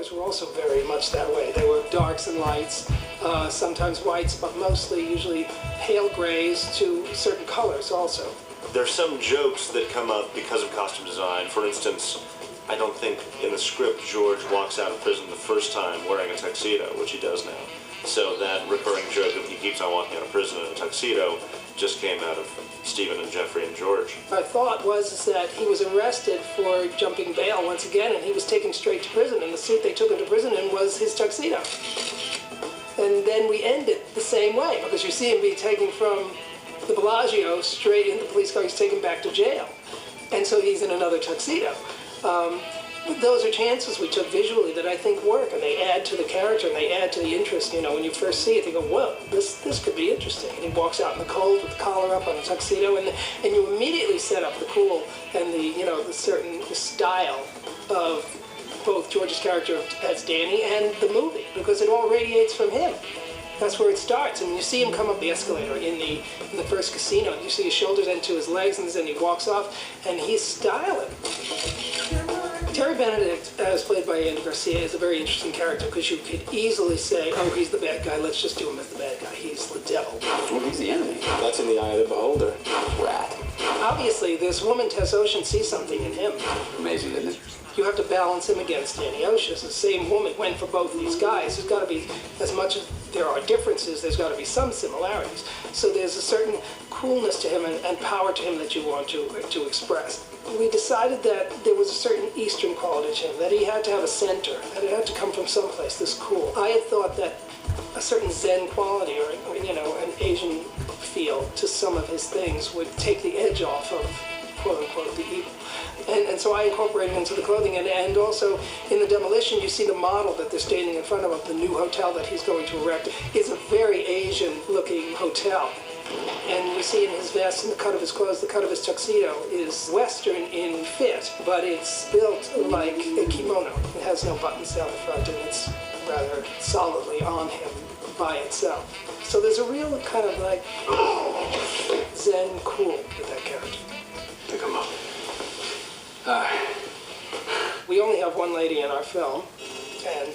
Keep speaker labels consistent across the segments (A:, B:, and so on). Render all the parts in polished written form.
A: colors were also very much that way. They were darks and lights, sometimes whites, but mostly usually pale grays to certain colors also.
B: There's some jokes that come up because of costume design. For instance, I don't think in the script George walks out of prison the first time wearing a tuxedo, which he does now. So that recurring joke of he keeps on walking out of prison in a tuxedo just came out of Stephen and Jeffrey and George.
A: Our thought was that he was arrested for jumping bail once again, and he was taken straight to prison, and the suit they took him to prison in was his tuxedo. And then we end it the same way, because you see him be taken from the Bellagio straight in the police car. He's taken back to jail, and so he's in another tuxedo. Those are chances we took visually that I think work, and they add to the character and they add to the interest. You know, when you first see it, they go, "Whoa, this could be interesting." And he walks out in the cold with the collar up on a tuxedo, and you immediately set up the cool and the style of both George's character as Danny and the movie, because it all radiates from him. That's where it starts. And when you see him come up the escalator in the first casino, you see his shoulders end to his legs, and then he walks off, and he's styling. Terry Benedict, as played by Andy Garcia, is a very interesting character, because you could easily say, oh, he's the bad guy, let's just do him as the bad guy. He's the devil.
C: Well, he's the enemy. That's in the eye of the beholder. Rat.
A: Obviously, this woman, Tess Ocean, sees something in him.
C: Amazing, isn't it?
A: You have to balance him against Danny Ocean. The same woman went for both these guys. There's got to be, as much as there are differences, there's got to be some similarities. So there's a certain coolness to him and power to him that you want to express. We decided that there was a certain Eastern quality to him, that he had to have a center, that it had to come from someplace, this cool. I had thought that a certain Zen quality or an Asian feel to some of his things would take the edge off of, quote-unquote, the evil. And so I incorporated into the clothing, and also in the demolition, you see the model that they're standing in front of the new hotel that he's going to erect. Is a very Asian-looking hotel. And you see in his vest and the cut of his clothes, the cut of his tuxedo is Western in fit, but it's built like a kimono. It has no buttons down the front, and it's rather solidly on him by itself. So there's a real kind of like Zen cool with that character.
C: Pick him up.
A: We only have one lady in our film, and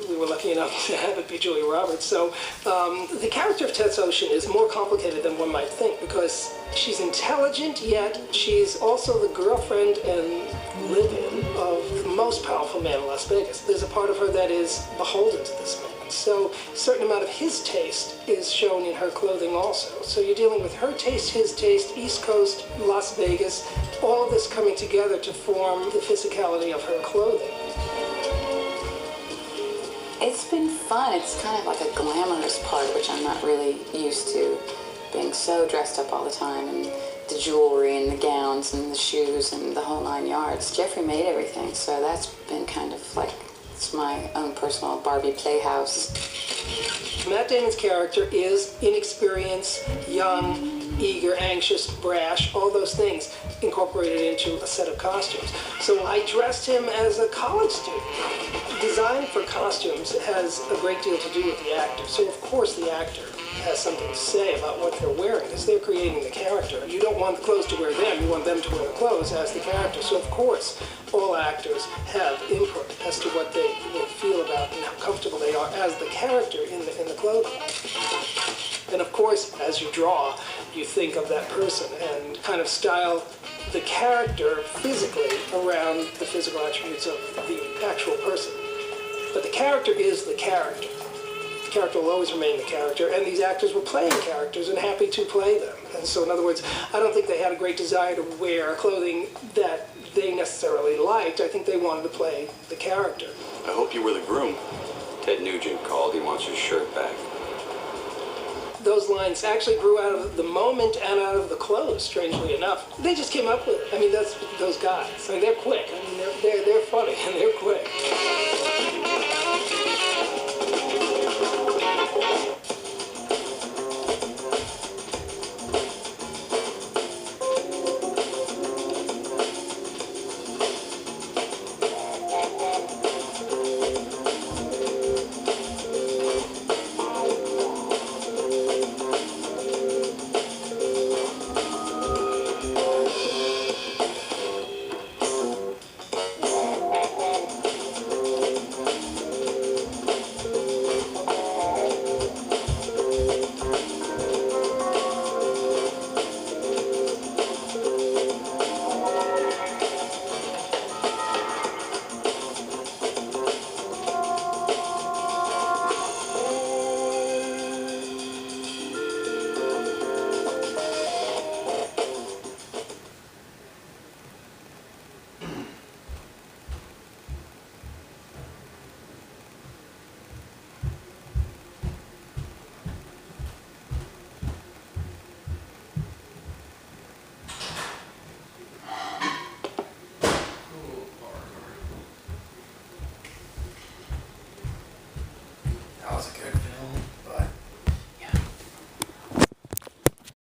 A: we were lucky enough to have it be Julia Roberts. So the character of Tess Ocean is more complicated than one might think, because she's intelligent, yet she's also the girlfriend and live-in of the most powerful man in Las Vegas. There's a part of her that is beholden to this man. So a certain amount of his taste is shown in her clothing also. So you're dealing with her taste, his taste, East Coast, Las Vegas, all of this coming together to form the physicality of her clothing.
D: It's been fun. It's kind of like a glamorous part, which I'm not really used to, being so dressed up all the time, and the jewelry and the gowns and the shoes and the whole 9 yards. Jeffrey made everything, so that's been kind of like, it's my own personal Barbie playhouse.
A: Matt Damon's character is inexperienced, young, eager, anxious, brash, all those things incorporated into a set of costumes. So I dressed him as a college student. Design for costumes has a great deal to do with the actor. So of course the actor has something to say about what they're wearing, because they're creating the character. You don't want the clothes to wear them, you want them to wear the clothes as the character. So of course all actors have input as to what they feel about and how comfortable they are as the character in the clothing. And of course, as you draw, you think of that person and kind of style the character physically around the physical attributes of the actual person. But the character is the character. The character will always remain the character, and these actors were playing characters and happy to play them. And so in other words, I don't think they had a great desire to wear clothing that they necessarily liked. I think they wanted to play the character.
C: I hope you were the groom. Ted Nugent called. He wants his shirt back.
A: Those lines actually grew out of the moment and out of the clothes, strangely enough. They just came up with it. I mean, that's those guys. I mean, they're quick. I mean, they're funny and they're quick.